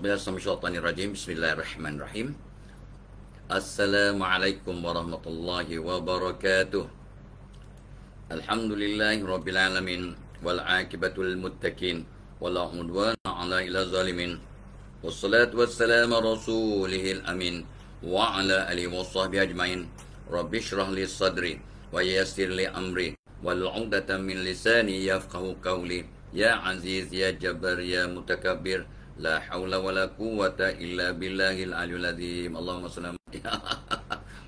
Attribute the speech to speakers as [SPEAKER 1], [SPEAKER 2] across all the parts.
[SPEAKER 1] A'udzubillahi. Bismillahirrahmanirrahim. Assalamualaikum warahmatullahi wabarakatuh. Alhamdulillahi rabbil alamin wal aqibatul muttaqin wala udwana 'ala ila zalimin. Wassalatu wassalamu rasulihil amin wa ala alihi washabbihi ajmain. Rabbi shrah li sadri wa yassir li amri wal 'uqdatam min lisani yafqahu qawli. Ya aziz ya jabbar ya mutakabbir, la haula wala quwwata illa billahil aliyul azim. Allahumma salli.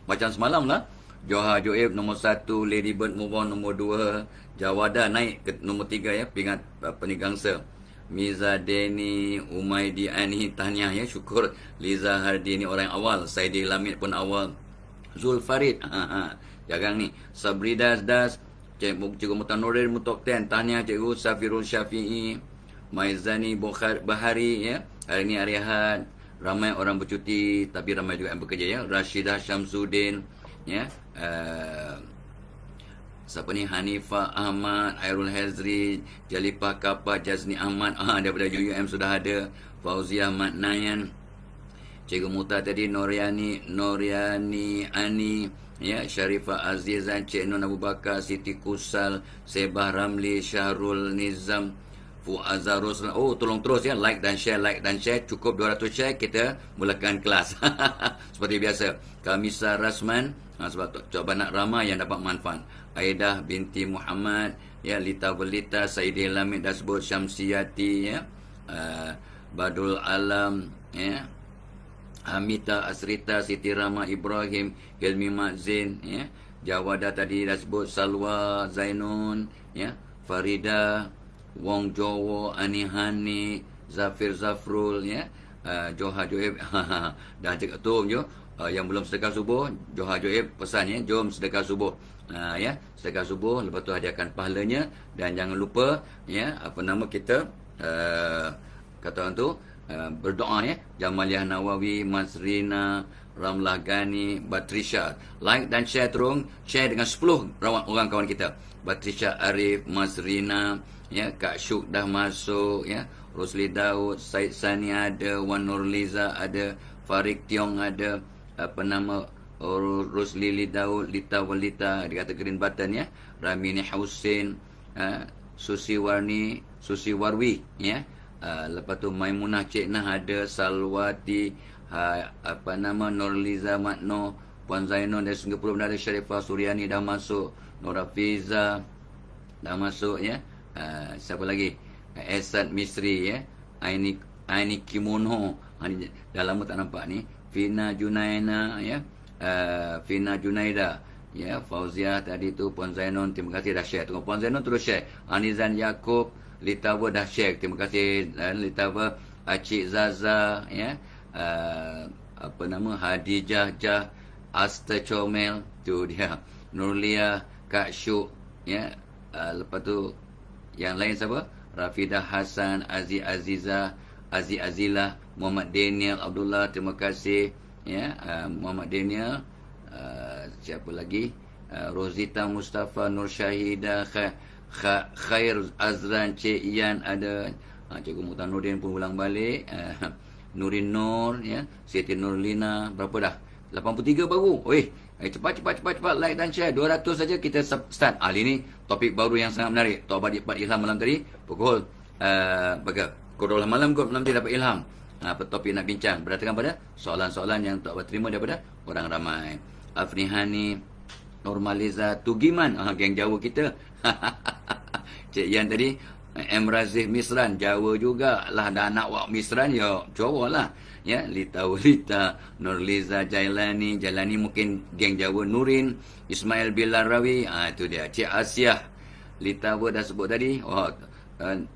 [SPEAKER 1] Macam semalam lah. Johar Joib nombor 1, Lady Bird move on nombor 2, Jawada naik ke nombor 3 ya, pingat penigangsa. Miza Deni, Umaydi Ani, tahniah ya, syukur. Liza Hardi ni orang awal, Saidi Lamid pun awal. Zul Farid, jagang ni. Sabrida Das, Cikgu Mutanurir Mutok 10, tahniah Cikgu. Safirul Syafi'i, Maizani Bahari ya. Hari ni hari Ahad, ramai orang bercuti tapi ramai juga yang bekerja ya. Rashidah Syamsuddin ya. Siapa ni? Hanifah Ahmad, Airul Hazri, Jalipah Kapah, Jazni Ahmad daripada UUM sudah ada. Fauziah Matnayan, Cikgu Muta tadi, Noriani Ani ya, Sharifah Azizan, Cik Nun Abu Bakar, Siti Kusal, Sebah Ramli, Syahrul Nizam, Fuazarus. Oh, tolong terus ya, like dan share. Cukup 200 share, kita mulakan kelas. Seperti biasa. Kamisa Rasman, sebab coba nak ramai yang dapat manfaat. Aidah binti Muhammad ya, Lita Velita, Saidi Lamid Dasbut, Syamsiyati ya, Badul Alam ya, Hamita Asrita, Siti Rama Ibrahim, Hilmi Mazin ya, Jawada tadi dah sebut, Salwa Zainun ya, Farida, Wong Jowo, Ani Hani, Zafir Zafrul ya, Johar Joib. Dah cakap tu je. Yang belum sedekah subuh, Johar Joib pesan ya, jom sedekah subuh. Ya, sedekah subuh, lepas tu hadiahkan pahalanya. Dan jangan lupa ya, apa nama kita, kata orang tu, berdoa ya. Jamaliah Nawawi, Masrina, Ramlah Gani, Batrisha. Like dan share terus. Share dengan 10 orang kawan kita. Batrisha Arif, Masrina ya, Kak Syuk dah masuk ya, Rosli Daud, Said Sani ada, Wan Nurliza ada, Farid Tiong ada, apa nama, Rosli Daud, Lita Walita di kategori Batan ya, Ramini Hussein, Susi Warwi ya, lepas tu Maimunah Cik Nah ada, Salwati, apa nama, Nurliza Matno, Puan Zainun dari Singapura ada, Sharifah Suryani dah masuk, Nora Fiza dah masuk ya. Siapa lagi? Esad Misri ya, Aini Kimono, dah lama tak nampak ni. Fina Junaina ya, Fina Junaida ya, Fauziah tadi tu, Puan Zainon, terima kasih dah share. Tunggu Puan Zainon terus share. Anizan Yaakob, Litawa dah share, terima kasih Litawa. Acik Zaza ya, apa nama, Hadijah Jah, Asta Comel tu dia, Nurlia, Kak Syuk ya, lepas tu yang lain siapa? Rafidah Hasan, Aziza, Azilah, Muhammad Daniel Abdullah, terima kasih ya, Muhammad Daniel. Siapa lagi? Rozita Mustafa, Nur Syahidah, Khair Azran, Cik Ian ada, Cikgu Mutanuddin pun ulang balik, Nurin Nur ya, Siti Nurlina. Berapa dah? 83 baru. Cepat like dan share. 200 saja kita start. Hari ni topik baru yang sangat menarik. Tok Abad ilham malam tadi pukul pukul 12 malam kot, malam tadi dapat ilham. Apa topik nak bincang berdasarkan pada soalan-soalan yang Tok Abad terima daripada orang ramai. Afni Hani, Normaliza Tugiman, geng Jawa kita. Cik Yan tadi, M. Razif Misran, Jawa juga lah. Dah anak wak Misran ya Jawa lah ya. Lita Walita, Nurliza Jailani mungkin geng Jawa. Nurin, Ismail Bilal Rawi, itu dia. Cik Asyah, Lita dah sebut tadi.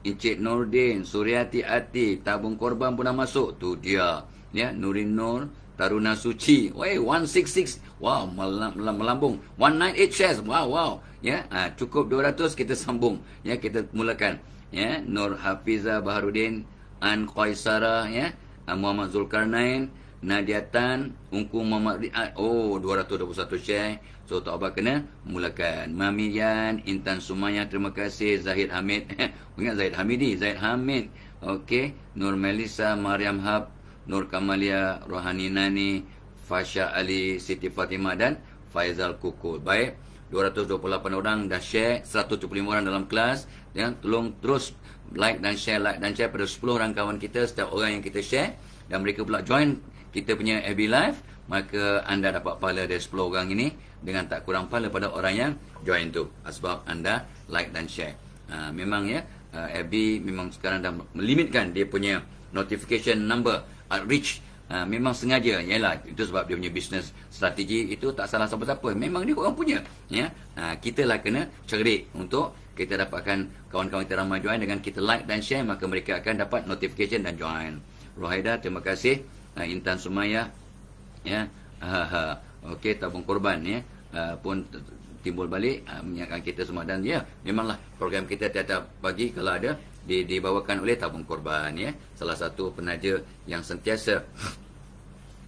[SPEAKER 1] Encik Nordin, Suryati Ati, Tabung Korban pun dah masuk. Tu dia ya. Nurin Nur, Taruna Suci, 166, wow, melambung. 198 shares, wow ya. Cukup 200, kita sambung ya, kita mulakan ya. Nur Hafiza Baharudin, An Qaisara ya, Muhammad Zulkarnain, Nadia Tan, Ungku Muhammad Riad. 221 share. So Tok Abah kena mulakan. Mami Yan, Intan Sumayah, terima kasih. Zahid Hamid, ingat Zahid Hamidi, Zahid Hamid, Okey, Nur Melisa, Mariam Hab, Nur Kamalia, Rohani Nani, Fasha Ali, Siti Fatimah dan Faizal Kukul. Baik, 228 orang dah share, 175 orang dalam kelas. Dan tolong terus like dan share pada 10 orang kawan kita, setiap orang yang kita share dan mereka pula join kita punya FB Live, maka anda dapat pahala dari 10 orang ini dengan tak kurang pahala pada orang yang join tu, sebab anda like dan share. Memang ya, FB memang sekarang dah melimitkan dia punya notification number, outreach. Memang sengaja, yalah, itu sebab dia punya business strategi, itu tak salah siapa-siapa, memang dia orang punya, ya. Kita lah kena cerdik untuk kita dapatkan kawan-kawan kita ramai join. Dengan kita like dan share, maka mereka akan dapat notification dan join. Rohaida, terima kasih. Intan Sumaya, ya. Okey, tabung korban, ya, pun timbul balik mengingatkan kita semua. Dan ya, memanglah program kita tiap-tiap pagi kalau ada dibawakan oleh tabung korban, ya, salah satu penaja yang sentiasa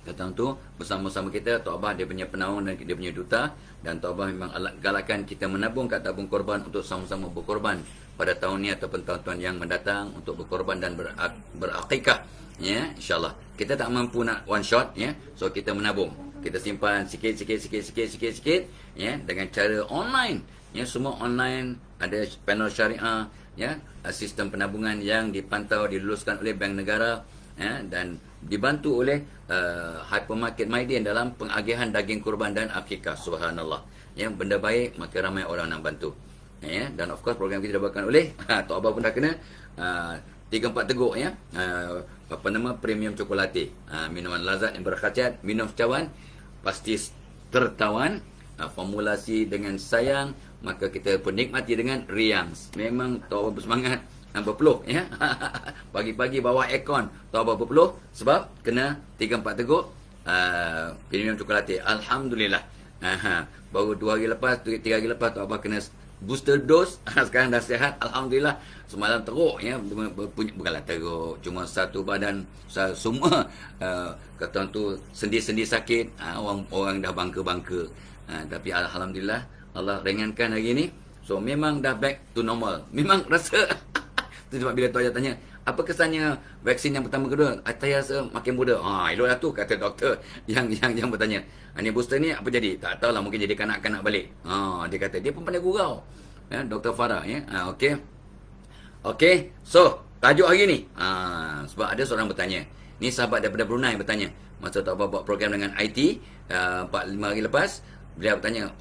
[SPEAKER 1] datang tu bersama-sama kita. Tok Abah dia punya penaung dan dia punya duta, dan Tok Abah memang galakkan kita menabung kat tabung korban untuk sama-sama berkorban pada tahun ni ataupun tahun-tahun yang mendatang, untuk berkorban dan berakikah, ya, insyaAllah. Kita tak mampu nak one shot, ya, so kita menabung, kita simpan sikit, ya, dengan cara online, ya, semua online. Ada panel syariah, ya, sistem penabungan yang dipantau, diluluskan oleh Bank Negara, ya, dan dibantu oleh Hypermarket Maidin dalam pengagihan daging kurban dan akikah. Subhanallah, ya, benda baik, maka ramai orang nak bantu, ya. Dan of course program kita dibawakan oleh Tok Abah pun dah kena 3-4 teguk, ya, apa nama, premium cokolate, minuman lazat yang berkhasiat, minum secawan pasti tertawan, formulasi dengan sayang, maka kita pun nikmati dengan riang. Memang Tok Abah bersemangat berpeluh, ya. Pagi-pagi bawah aircon Tok Abah berpeluh sebab kena 3-4 teguk premium cokolate. Alhamdulillah. Baru 2 hari lepas, 3 hari lepas Tok Abah kena booster dose. Sekarang dah sihat, alhamdulillah. Semalam teruk, ya, bukanlah teruk, cuma satu badan semua kata tu sendi-sendi sakit, orang dah bangka-bangka, tapi alhamdulillah Allah ringankan hari ni. So memang dah back to normal. Memang rasa sebab bila Tok Ajat tanya, apa kesannya vaksin yang pertama kedua? Saya rasa makin muda. Eloklah tu, kata doktor yang bertanya. Ni booster ni apa jadi? Tak tahulah, mungkin jadi kanak-kanak balik. Dia kata dia pun pandai gurau. Ya, Dr. Farah, ya. Okey. So, tajuk hari ni. Sebab ada seorang bertanya. Ni sahabat daripada Brunei bertanya. Masa Tok Abah buat program dengan IT 4-5 hari lepas, beliau bertanya,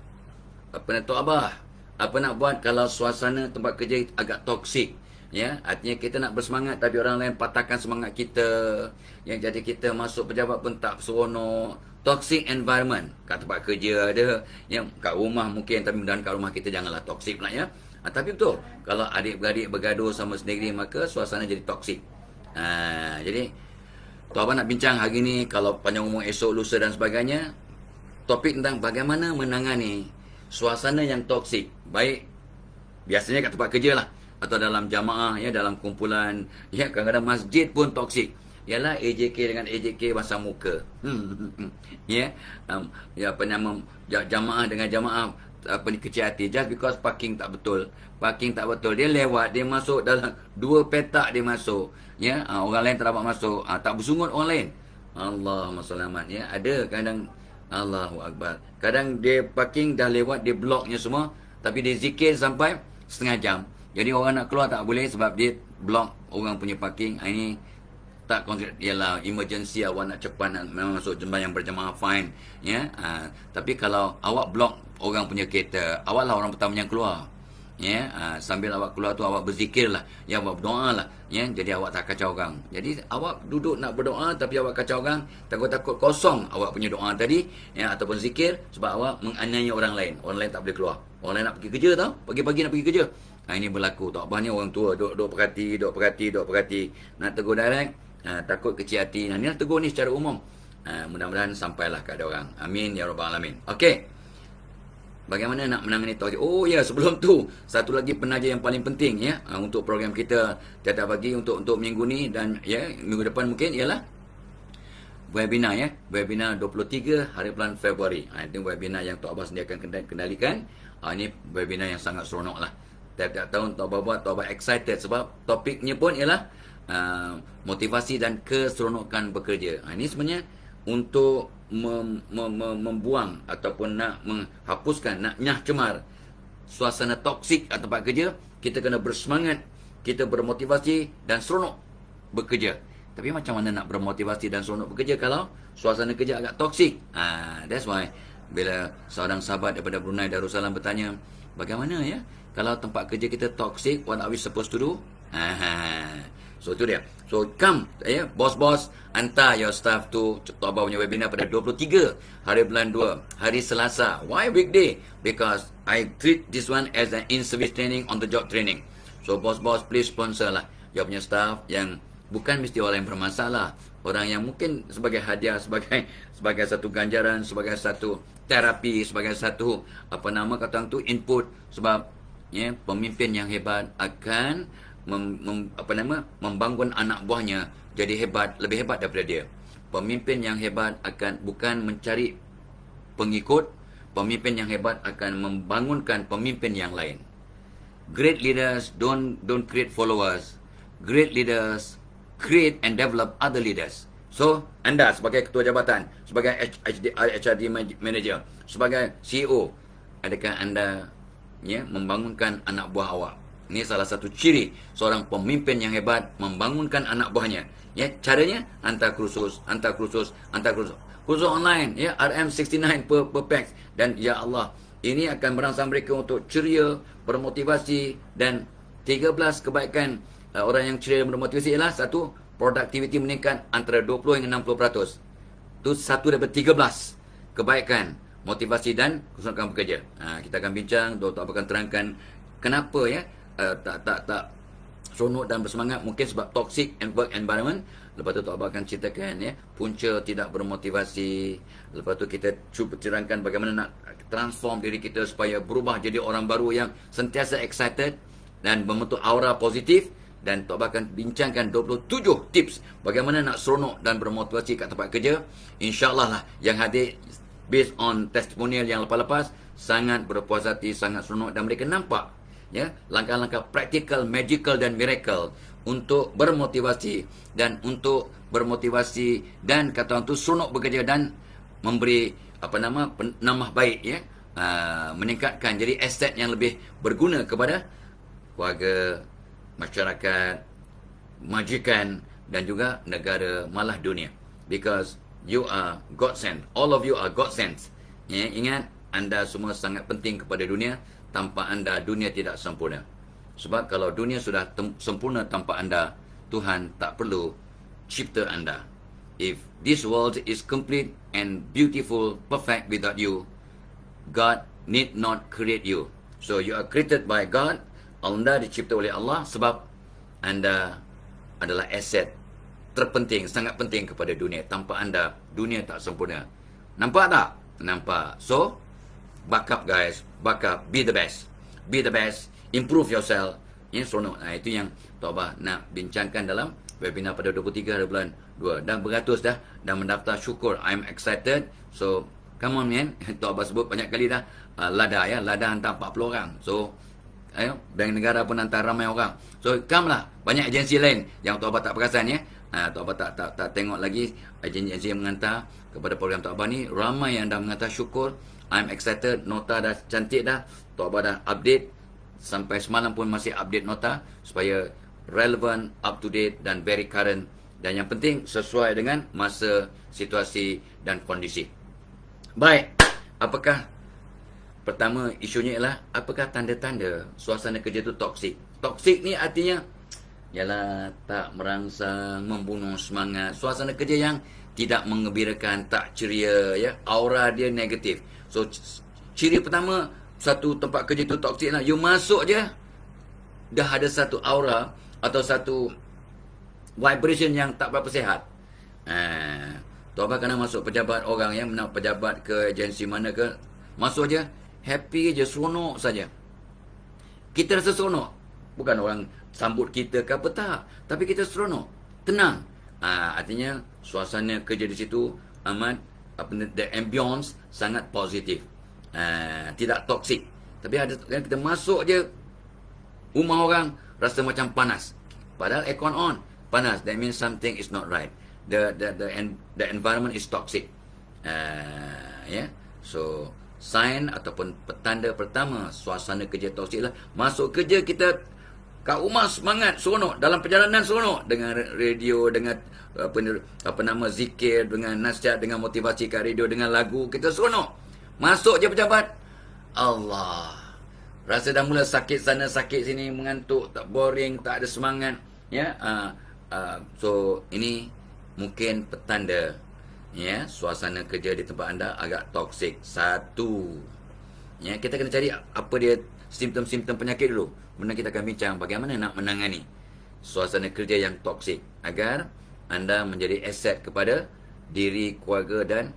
[SPEAKER 1] Tok Abah, apa nak buat kalau suasana tempat kerja agak toksik? Ya, artinya kita nak bersemangat tapi orang lain patahkan semangat kita. Yang jadi kita masuk pejabat pun tak seronok. Toxic environment kat tempat kerja ada, yang kat rumah mungkin, tapi mudah-mudahan kat rumah kita janganlah toksik pula, ya. Tapi betul, kalau adik-beradik bergaduh sama sendiri, maka suasana jadi toksik. Jadi Tok Abah nak bincang hari ni, kalau panjang umur esok, lusa dan sebagainya, topik tentang bagaimana menangani suasana yang toksik. Baik biasanya kat tempat kerja lah, atau dalam jamaah, ya, dalam kumpulan, ya, kadang-kadang masjid pun toksik. Ialah AJK dengan AJK pasang muka. Ya, apa nama, jamaah dengan jamaah kecil hati, just because parking tak betul. Dia lewat, dia masuk dalam 2 petak, dia masuk, ya, orang lain tak dapat masuk, tak bersungut orang lain. Allahumma selamat, ya. Ada kadang, Allahu Akbar, kadang dia parking dah lewat, dia bloknya semua, tapi dia zikir sampai setengah jam. Jadi orang nak keluar tak boleh sebab dia blok orang punya parking. Ini tak konkret, ialah emergency, awak nak cepat nak masuk sembahyang berjemaah, fine, ya. Tapi kalau awak blok orang punya kereta, awaklah orang pertama yang keluar, ya. Sambil awak keluar tu awak berzikirlah, ya, awak berdoa lah, ya. Jadi awak tak kacau orang. Jadi awak duduk nak berdoa tapi awak kacau orang, takut-takut kosong awak punya doa tadi, ya, ataupun zikir, sebab awak menganiaya orang lain. Orang lain tak boleh keluar. Orang lain nak pergi kerja tau, pagi-pagi nak pergi kerja. Ini berlaku. Tok Abah ni orang tua, duk perhati. Nak tegur direct, takut kecil hati. Ni nak tegur ni secara umum. Mudah-mudahan sampailah kepada orang. Amin ya rabbal alamin. Okey. Bagaimana nak menangani toksik? Oh ya, sebelum tu satu lagi penaja yang paling penting, ya, untuk program kita tiap-tiap pagi untuk minggu ni dan, ya, minggu depan mungkin, ialah webinar, ya. Webinar 23 hari bulan Februari. Itu webinar yang Tok Abah sediakan kendalikan. Ini webinar yang sangat seronok lah. Tiap-tiap tahun Tok Abah buat, Tok Abah excited sebab topiknya pun ialah motivasi dan keseronokan bekerja. Ini sebenarnya untuk membuang ataupun nak menghapuskan, nak nyah cemar suasana toksik at tempat kerja. Kita kena bersemangat, kita bermotivasi dan seronok bekerja. Tapi macam mana nak bermotivasi dan seronok bekerja kalau suasana kerja agak toksik? That's why bila seorang sahabat daripada Brunei Darussalam bertanya, bagaimana ya kalau tempat kerja kita toksik, what are we supposed to do? So itu dia. So come bos-bos, hantar your staff to Tok Abah punya webinar pada 23 hari bulan 2, hari Selasa. Why weekday? Because I treat this one as an in-service training, on the job training. So bos-bos, please sponsor lah your punya staff yang bukan mesti orang yang bermasalah, orang yang mungkin sebagai hadiah, sebagai satu ganjaran, sebagai satu terapi, sebagai satu kata tu input. Sebab pemimpin yang hebat akan membangun anak buahnya jadi hebat, lebih hebat daripada dia. Pemimpin yang hebat akan bukan mencari pengikut, pemimpin yang hebat akan membangunkan pemimpin yang lain. Great leaders don't create followers. Great leaders create and develop other leaders. So, anda sebagai ketua jabatan, sebagai HRD manager, sebagai CEO, adakah anda membangunkan anak buah awak? Ini salah satu ciri seorang pemimpin yang hebat, membangunkan anak buahnya. Caranya hantar kursus kursus online, RM69 per pax. Dan ya Allah, ini akan merangsang mereka untuk ceria, bermotivasi, dan 13 kebaikan orang yang ceria dan bermotivasi ialah satu, productivity meningkat antara 20 hingga 60%. Itu satu daripada 13 kebaikan motivasi dan keseronokan bekerja. Kita akan bincang, Dr. akan terangkan kenapa tak seronok dan bersemangat. Mungkin sebab toxic work environment. Lepas tu Tok Abah akan ceritakan punca tidak bermotivasi. Lepas tu kita cuba terangkan bagaimana nak transform diri kita supaya berubah jadi orang baru yang sentiasa excited dan membentuk aura positif. Dan Tok Abah akan bincangkan 27 tips bagaimana nak seronok dan bermotivasi kat tempat kerja. InsyaAllah lah yang hadir based on testimonial yang lepas-lepas sangat berpuas hati, sangat seronok, dan mereka nampak langkah-langkah praktikal, magical dan miracle untuk bermotivasi dan kata orang tu seronok bekerja dan memberi penambah baik meningkatkan jadi aset yang lebih berguna kepada keluarga, masyarakat, majikan dan juga negara, malah dunia. Because you are God sent. All of you are God sent. Ingat, anda semua sangat penting kepada dunia. Tanpa anda, dunia tidak sempurna. Sebab kalau dunia sudah sempurna tanpa anda, Tuhan tak perlu cipta anda. If this world is complete and beautiful, perfect without you, God need not create you. So you are created by God. Anda dicipta oleh Allah sebab anda adalah aset terpenting, sangat penting kepada dunia. Tanpa anda, dunia tak sempurna. Nampak tak? Nampak. So, back up guys, back up, be the best. Be the best, improve yourself. Seronok. Itu yang Tok Abah nak bincangkan dalam webinar pada 23 hari bulan 2. Dah beratus dah mendaftar, syukur. I'm excited. So, come on man. Tok Abah sebut banyak kali dah. Lada hantar 40 orang. So, Bank Negara pun hantar ramai orang. So, come lah. Banyak agensi lain yang Tok Abah tak perasan Tok Abah tak tengok lagi agensi yang mengantar kepada program Tok Abah ni. Ramai yang dah mengantar, syukur. I'm excited. Nota dah cantik dah. Tok Abah dah update. Sampai semalam pun masih update nota supaya relevant, up to date dan very current. Dan yang penting sesuai dengan masa, situasi dan kondisi. Baik. Apakah pertama isunya ialah apakah tanda-tanda suasana kerja itu toksik? Toksik ni artinya ialah tak merangsang, membunuh semangat. Suasana kerja yang tidak mengembirakan, tak ceria, aura dia negatif. So ciri pertama satu tempat kerja itu toksik lah. You masuk je dah ada satu aura atau satu vibration yang tak berapa sihat. Tok Abah kena masuk pejabat orang nak pejabat ke agensi mana ke, masuk je happy je, seronok saja. Kita rasa seronok. Bukan orang sambut kita ke apa, tak. Tapi kita seronok, tenang. Artinya suasana kerja di situ amat the ambience sangat positif. Tidak toksik. Tapi ada kita masuk je rumah orang rasa macam panas. Padahal aircon on. panas, that means something is not right. The environment is toxic. So sign ataupun petanda pertama suasana kerja toksik lah. Masuk kerja kita kat rumah semangat, seronok, dalam perjalanan seronok, dengan radio, dengan zikir, dengan nasihat, dengan motivasi kat radio, dengan lagu, kita seronok. Masuk je pejabat, Allah, rasa dah mula sakit sana sakit sini, mengantuk, tak boring, tak ada semangat. So ini mungkin petanda suasana kerja di tempat anda agak toksik. Satu, kita kena cari apa dia simptom-simptom penyakit dulu. Kemudian kita akan bincang bagaimana nak menangani suasana kerja yang toksik agar anda menjadi aset kepada diri, keluarga dan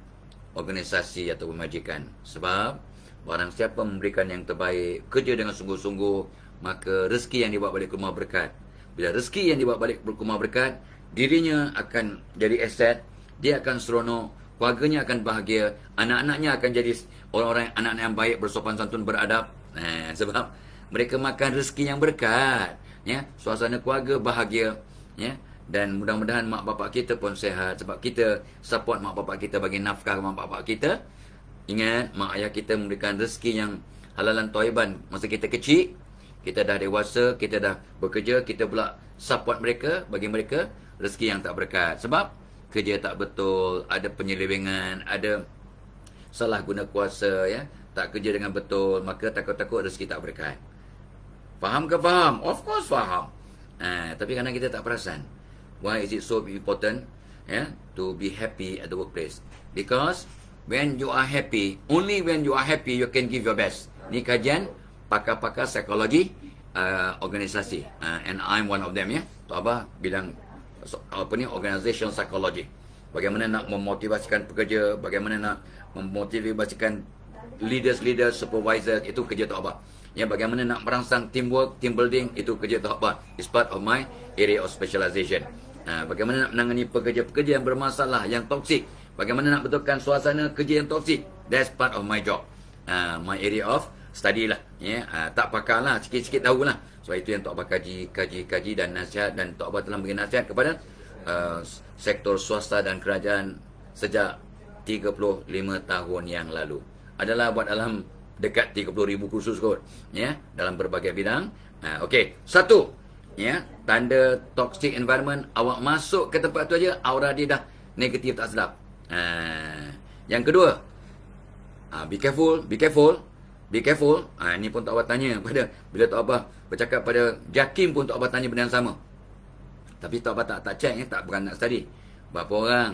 [SPEAKER 1] organisasi atau majikan. Sebab barang siapa memberikan yang terbaik, kerja dengan sungguh-sungguh, maka rezeki yang dibawa balik ke rumah berkat. Bila rezeki yang dibawa balik ke rumah berkat, dirinya akan jadi aset, dia akan seronok, keluarganya akan bahagia, anak-anaknya akan jadi orang-orang, anak-anak yang baik, bersopan santun, beradab. Sebab mereka makan rezeki yang berkat, suasana keluarga bahagia, dan mudah-mudahan mak bapak kita pun sihat, sebab kita support mak bapak kita, bagi nafkah mak bapak kita. Ingat, mak ayah kita memberikan rezeki yang halalan thayyiban masa kita kecil. Kita dah dewasa, kita dah bekerja, kita pula support mereka, bagi mereka rezeki yang tak berkat. Sebab kerja tak betul, ada penyelewengan, ada salah guna kuasa, tak kerja dengan betul, maka takut-takut rezeki tak berkat. Faham ke faham? Of course faham. Tapi kadang kita tak perasan. Why is it so important to be happy at the workplace? Because when you are happy, only when you are happy you can give your best. Ni kajian pakar-pakar psikologi organisasi, and I'm one of them. Tok Abah bilang organizational psychology. Bagaimana nak memotivasikan pekerja, bagaimana nak memotivasikan leaders, supervisor, itu kerja Tok Abah. Bagaimana nak merangsang teamwork, team building, itu kerja Tok Abah. It's part of my area of specialization. Bagaimana nak menangani pekerja-pekerja yang bermasalah, yang toksik, bagaimana nak betulkan suasana kerja yang toksik, that's part of my job, my area of study lah. Tak pakar lah, sikit-sikit tahu lah. Sebab itu yang Tok Abah kaji dan nasihat, dan Tok Abah telah beri nasihat kepada sektor swasta dan kerajaan sejak 35 tahun yang lalu. Adalah buat dalam dekat 30,000 kursus kot, dalam berbagai bidang. Okey, satu, tanda toxic environment, awak masuk ke tempat tu aja aura dia dah negatif, tak sedap. Yang kedua, be careful. Ini pun Tok Abah tanya pada, bila Tok Abah bercakap pada JAKIM pun Tok Abah tanya benda yang sama. Tapi Tok Abah tak check, tak, bukan nak study. Berapa orang?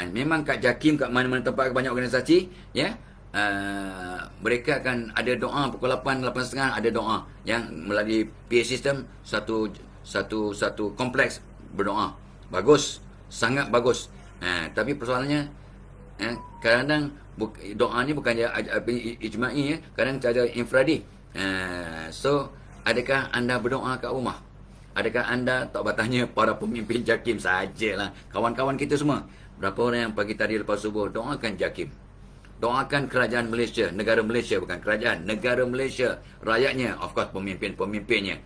[SPEAKER 1] Memang kat JAKIM, kat mana-mana tempat, banyak organisasi, mereka akan ada doa pukul 8, 8.30 ada doa yang melalui PA system, satu kompleks berdoa. Bagus, sangat bagus. Tapi persoalannya, kadang doa ni bukan ijma'i, kadang ada infradi. So adakah anda berdoa kat rumah? Adakah anda, tak bertanya para pemimpin JAKIM sajalah, kawan-kawan kita semua, berapa orang yang pagi tadi lepas subuh doakan JAKIM, doakan kerajaan Malaysia, negara Malaysia, bukan kerajaan, negara Malaysia, rakyatnya, of course pemimpinnya,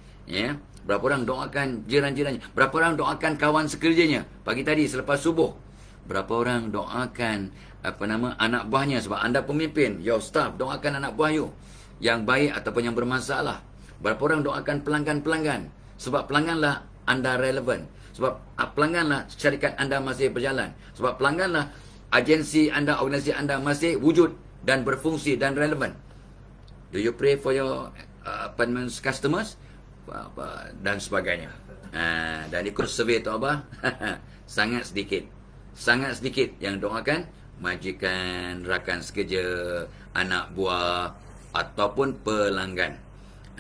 [SPEAKER 1] berapa orang doakan jiran-jirannya, berapa orang doakan kawan sekerjanya pagi tadi selepas subuh, berapa orang doakan anak buahnya, sebab anda pemimpin, your staff, doakan anak buah you yang baik ataupun yang bermasalah. Berapa orang doakan pelanggan-pelanggan, sebab pelangganlah anda relevan, sebab pelangganlah syarikat anda masih berjalan, sebab pelangganlah agensi anda, organisasi anda masih wujud dan berfungsi dan relevan. Do you pray for your appointments customers? Dan sebagainya. Dan ikut survey Tok Abah, sangat sedikit yang doakan majikan, rakan sekerja, anak buah ataupun pelanggan.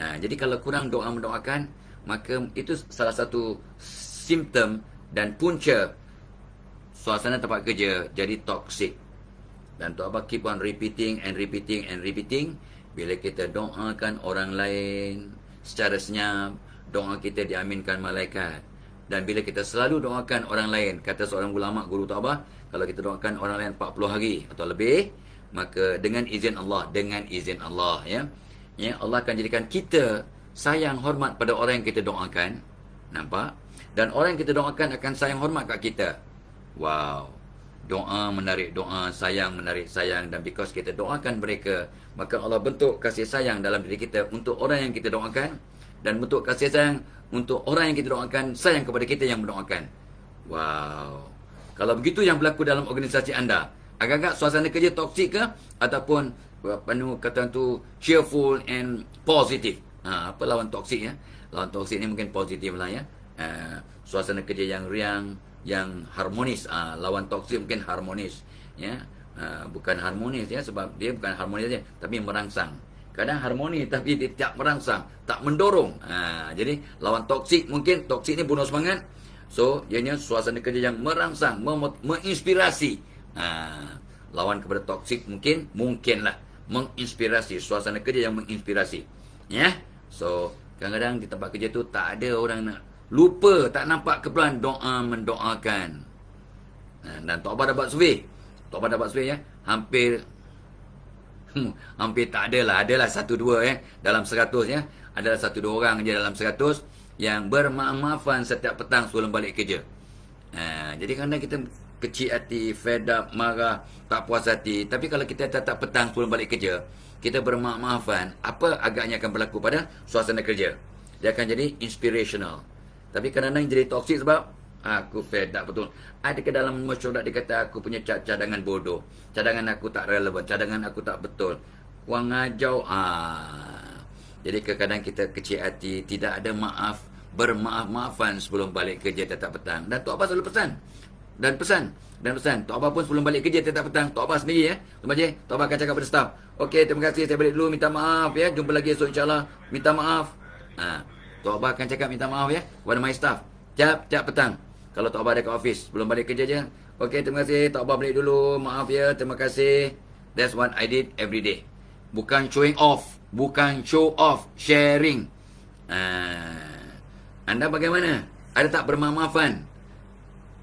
[SPEAKER 1] Jadi kalau kurang doa mendoakan, maka itu salah satu simptom dan punca suasana tempat kerja jadi toksik. Dan Tok Abah keep on repeating. Bila kita doakan orang lain secara senyap, doa kita diaminkan malaikat. Dan bila kita selalu doakan orang lain, kata seorang ulama, guru Tok Abah, kalau kita doakan orang lain 40 hari atau lebih, maka dengan izin Allah, Allah akan jadikan kita sayang, hormat pada orang yang kita doakan. Nampak? Dan orang yang kita doakan akan sayang hormat kat kita. Wow. Doa menarik doa, sayang menarik sayang. Dan because kita doakan mereka, maka Allah bentuk kasih sayang dalam diri kita untuk orang yang kita doakan. Dan bentuk kasih sayang untuk orang yang kita doakan, sayang kepada kita yang mendoakan. Wow. Kalau begitu yang berlaku dalam organisasi anda, agak-agak suasana kerja toksik ke? Ataupun penuh kata tu cheerful and positive. Apa lawan toksik ya? Lawan toksik ni mungkin positif lah ya. Suasana kerja yang riang, yang harmonis. Lawan toksik mungkin harmonis ya. Bukan harmonis ya, sebab dia bukan harmonis saja, tapi merangsang. Kadang harmonis tapi dia tak merangsang, tak mendorong. Jadi lawan toksik, mungkin toksik ni bunuh semangat. So ianya suasana kerja yang merangsang, menginspirasi. Lawan kepada toksik mungkinlah menginspirasi, suasana kerja yang menginspirasi ya. So kadang-kadang di tempat kerja tu tak ada orang nak lupa, tak nampak keperluan doa mendoakan. Dan Tok Abah dapat survey ya, hampir tak adalah, satu dua dalam 100 ya, adalah 1-2 orang je dalam 100 yang bermaaf-maafan setiap petang sebelum balik kerja. Jadi kadang-kadang kita kecil hati, fed up, marah, tak puas hati. Tapi kalau kita tetap petang sebelum balik kerja, kita bermaaf-maafan, apa agaknya akan berlaku pada suasana kerja? Dia akan jadi inspirational. Tapi kadang-kadang jadi toksik sebab aku fed up betul. Ada ke dalam mesyuarat dia kata aku punya cadangan bodoh, cadangan aku tak relevan, cadangan aku tak betul. Wang ngajau. Jadi kadang-kadang kita kecil hati, tidak ada maaf, bermaaf-maafan sebelum balik kerja tetap petang. Dan Tok Abah selalu pesan. Tok Abah pun sebelum balik kerja tetap petang. Tok Abah sendiri ya. Tok Abah akan cakap pada staf. Okey, terima kasih, saya balik dulu, minta maaf ya. Jumpa lagi esok insya-Allah. Minta maaf. Tok Abah akan cakap minta maaf ya kepada my staff. Tiap petang. Kalau Tok Abah ada kat office, belum balik kerja je. Okey, terima kasih, Tok Abah balik dulu. Maaf ya, terima kasih. That's what I did every day. Bukan showing off, bukan show off, sharing. Anda bagaimana? Ada tak bermaaf-maafan?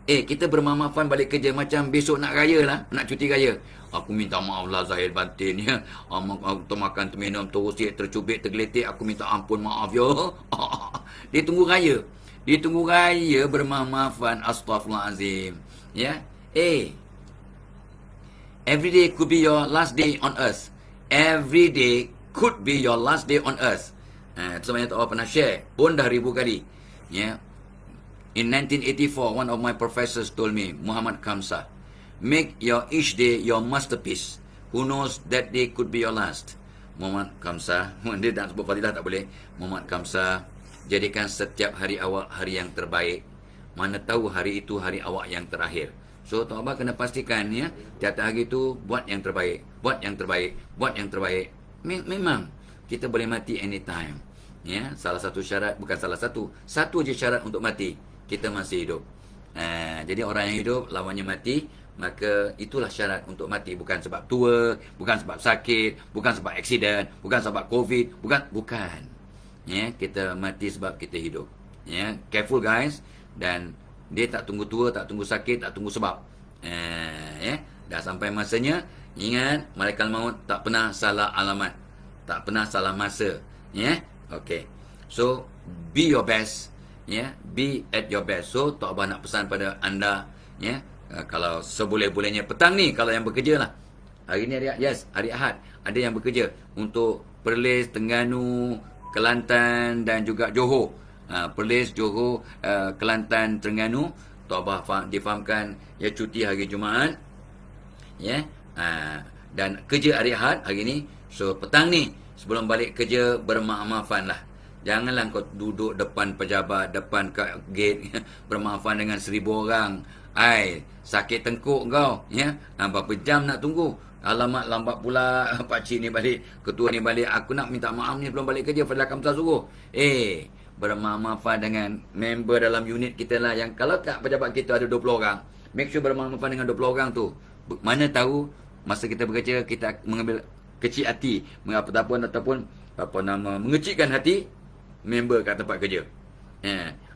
[SPEAKER 1] Kita bermaaf-maafan balik kerja macam besok nak raya lah, nak cuti raya. Aku minta maaf lah Zahir batin ya. Termakan, terminum, terusik, tercubit, tergeletik. Aku minta ampun, maaf ya. Dia tunggu raya. Bermaaf-maafan. Astaghfirullahalazim. Ya. Every day could be your last day on earth. Every day could be your last day on earth. Itu sebenarnya Tok Abah pernah share pun dah ribu kali. Ya. In 1984, one of my professors told me, Muhammad Kamsah, make your each day your masterpiece. Who knows that day could be your last. Muhammad Kamsah, dia tak sebut fadilah tak boleh. Muhammad Kamsah, jadikan setiap hari awak hari yang terbaik. Mana tahu hari itu hari awak yang terakhir. So Tok Abah kena pastikan ya, tiap hari itu buat yang terbaik, buat yang terbaik, buat yang terbaik. Memang kita boleh mati anytime. Ya, salah satu syarat, bukan salah satu, satu je syarat untuk mati, kita masih hidup. Jadi orang yang hidup lawannya mati, maka itulah syarat untuk mati. Bukan sebab tua, bukan sebab sakit, bukan sebab aksiden, bukan sebab COVID, bukan. Ya, kita mati sebab kita hidup. Ya, careful guys. Dan dia tak tunggu tua, tak tunggu sakit, tak tunggu sebab. Ya, dah sampai masanya. Ingat, malaikat maut tak pernah salah alamat, tak pernah salah masa. Ya, okay. So be your best. Ya, be at your best. So Tok Abah nak pesan pada anda, ya, kalau seboleh-bolehnya petang ni, kalau yang bekerja lah. Hari ni hari Ahad, ada yang bekerja untuk Perlis, Terengganu, Kelantan dan juga Johor. Perlis, Johor, Kelantan, Terengganu. Tok Abah difahamkan ya cuti hari Jumaat. Ya. Dan kerja hari Ahad hari ni. So petang ni sebelum balik kerja bermaaf-maafan lah. Janganlah kau duduk depan pejabat, depan gate bermaafan dengan 1000 orang. Sakit tengkuk kau, ya. Berapa jam nak tunggu? Alamak, lambat pula pakcik ni balik, ketua ni balik. Aku nak minta maaf ni belum balik kerja, Fadlah Kamsah suruh. Bermaaf-maafan dengan member dalam unit kita lah. Yang kalau kat pejabat kita ada 20 orang, make sure bermaaf-maafan dengan 20 orang tu. Mana tahu masa kita bekerja kita mengambil kecil hati, ataupun mengecilkan hati member kat tempat kerja.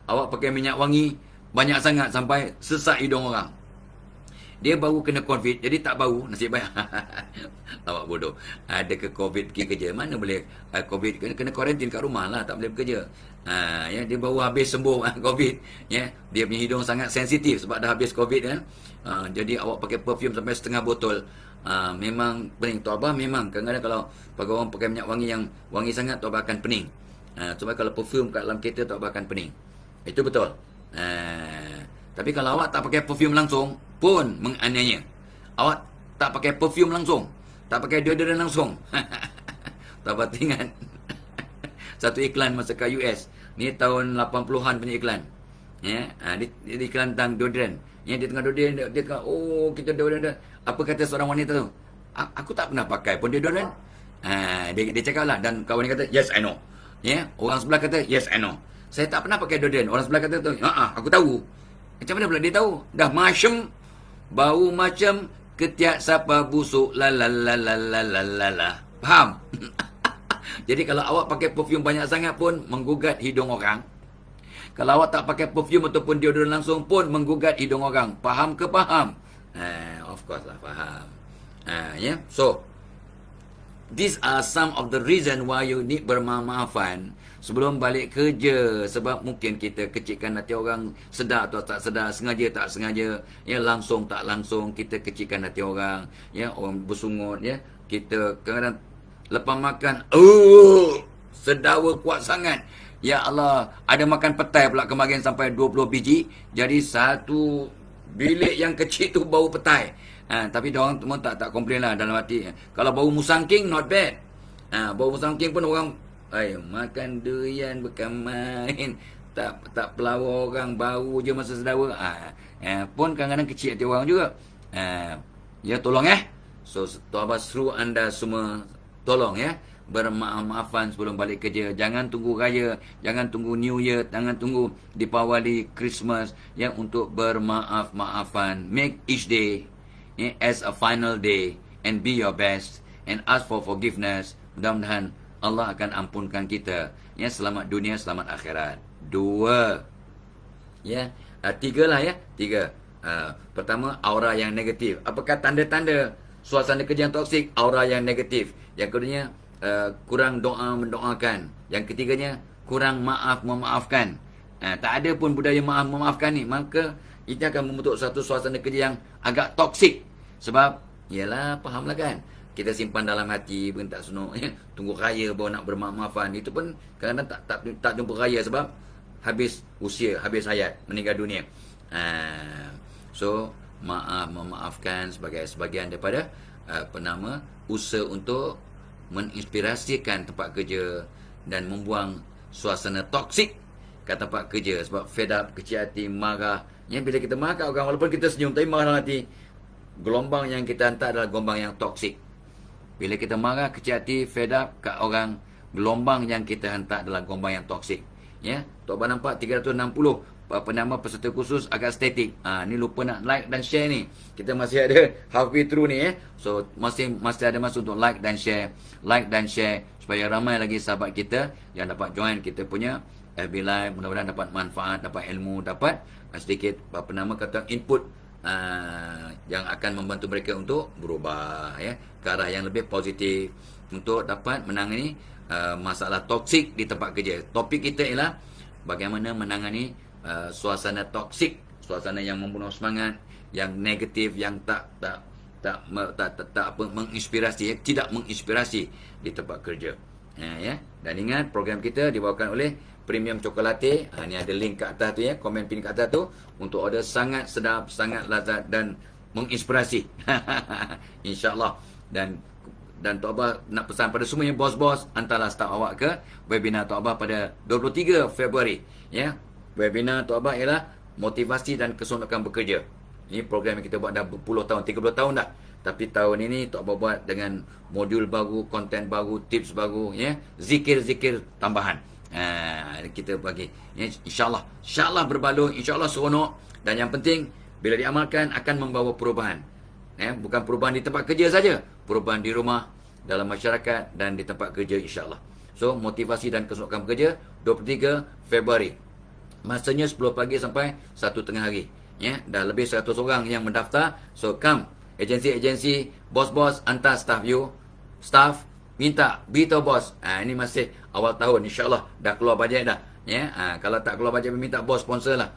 [SPEAKER 1] Awak pakai minyak wangi banyak sangat sampai sesak hidung orang. Dia baru kena COVID, jadi tak bau, nasib baik. Awak bodoh. Ada ke COVID pergi kerja? Mana boleh COVID, kena kuarantin kat rumah lah, tak boleh bekerja. Ya, dia baru habis sembuh COVID. Ya, dia punya hidung sangat sensitif sebab dah habis COVID kan. Jadi awak pakai perfume sampai setengah botol. Memang pening. Tok Abah memang kadang-kadang kalau bagi orang pakai minyak wangi yang wangi sangat, Tok Abah akan pening. Sebab kalau perfume kat dalam kereta, Tok Abah akan pening. Itu betul. Tapi kalau awak tak pakai perfume langsung pun menganiaya. Awak tak pakai perfume langsung, tak pakai deodorant langsung. Tak apa ingat. Satu iklan masa kat US. Ni tahun 80-an punya iklan. Ya, dia iklan tentang deodorant. Ya, dia tengah deodorant, dia kata, oh kita deodorant. Apa kata seorang wanita tu? Aku tak pernah pakai pun deodorant. Dia cakap lah, dan kawan dia kata, yes I know. Ya, orang sebelah kata, yes I know. Saya tak pernah pakai deodorant. Orang sebelah kata tu, aku tahu. Macam mana pula dia tahu? Dah macam bau macam ketiak sapa busuk la la la la la la la la. Faham? Jadi kalau awak pakai perfume banyak sangat pun menggugat hidung orang. Kalau awak tak pakai perfume ataupun deodorant langsung pun menggugat hidung orang. Faham ke faham? Of course lah faham. Yeah. So these are some of the reason why you need bermaaf-maafan sebelum balik kerja. Sebab mungkin kita kecilkan hati orang, sedar atau tak sedar, sengaja tak sengaja, ya, langsung tak langsung kita kecilkan hati orang, ya, orang bersungut, ya, kita kadang-kadang lepas makan, sedawa kuat sangat. Ya Allah, ada makan petai pula kemarin sampai 20 biji, jadi satu bilik yang kecil tu bau petai. Tapi diorang semua tak komplain lah dalam hati. Kalau bau musangking, not bad. Bau musangking pun orang, makan durian bukan main. Tak pelawar orang, bau je masa sedawa. Pun kadang-kadang kecil hati orang juga. Ya, tolong So, Tok Abah seru anda semua, tolong bermaaf-maafan sebelum balik kerja. Jangan tunggu raya, jangan tunggu New Year, jangan tunggu Deepawali, Christmas, untuk bermaaf-maafan. Make each day as a final day and be your best and ask for forgiveness. Mudah-mudahan Allah akan ampunkan kita. Selamat dunia, selamat akhirat. 2. Tiga lah. Pertama, aura yang negatif. Apakah tanda-tanda suasana kerja yang toksik? Aura yang negatif. Yang keduanya, kurang doa mendoakan. Yang ketiganya, kurang maaf memaafkan. Tak ada pun budaya maaf memaafkan ni, maka itu akan membentuk satu suasana kerja yang agak toksik. Sebab yalah, fahamlah kan, kita simpan dalam hati pun tak senuk, tunggu raya baru nak bermaaf-maafan. Itu pun kadang-kadang tak jumpa raya sebab habis usia, habis hayat, meninggal dunia. So maaf memaafkan sebagai sebahagian daripada usaha untuk menginspirasikan tempat kerja dan membuang suasana toksik kat tempat kerja. Sebab fed up, kecil hati, marah. Bila kita marah kat orang, walaupun kita senyum tapi marah dalam hati, gelombang yang kita hantar adalah gelombang yang toksik. Bila kita marah, kecil hati, fed up kat orang, gelombang yang kita hantar adalah gelombang yang toksik. Tok Abah nampak 360 peserta khusus agak statik. Ni lupa nak like dan share ni. Kita masih ada halfway through ni. So masih ada masa untuk like dan share. Like dan share supaya ramai lagi sahabat kita yang dapat join kita punya FB Live. Mudah-mudahan dapat manfaat, dapat ilmu, dapat sedikit input yang akan membantu mereka untuk berubah ke arah yang lebih positif untuk dapat menangani masalah toksik di tempat kerja. Topik kita ialah bagaimana menangani suasana toksik, suasana yang membunuh semangat, yang negatif, yang tak menginspirasi, tidak menginspirasi di tempat kerja. Dan ingat, program kita dibawakan oleh Premium Chocolate. Ni ada link kat atas tu, komen pin kat atas tu, untuk order. Sangat sedap, sangat lazat dan menginspirasi. InsyaAllah. Dan Tok Abah nak pesan pada semuanya bos-bos, hantarlah staf awak ke webinar Tok Abah pada 23 Februari. Webinar Tok Abah ialah motivasi dan keseronokan bekerja. Ini program yang kita buat dah berpuluh tahun, 30 tahun dah. Tapi tahun ini Tok Abah buat dengan modul baru, konten baru, tips baru, zikir-zikir tambahan. Kita bagi, InsyaAllah berbaloi, InsyaAllah seronok. Dan yang penting, bila diamalkan akan membawa perubahan. Bukan perubahan di tempat kerja saja, perubahan di rumah, dalam masyarakat dan di tempat kerja, insyaAllah. So, motivasi dan keseronokan bekerja 23 Februari. Masanya 10 pagi sampai 1 tengah hari. Ya, dah lebih 100 orang yang mendaftar. So come, agensi-agensi, bos-bos hantar staff you. Staff minta beritahu bos. Ini masih awal tahun, insya-Allah dah keluar bajet dah. Ya, kalau tak keluar bajet minta bos sponsor lah.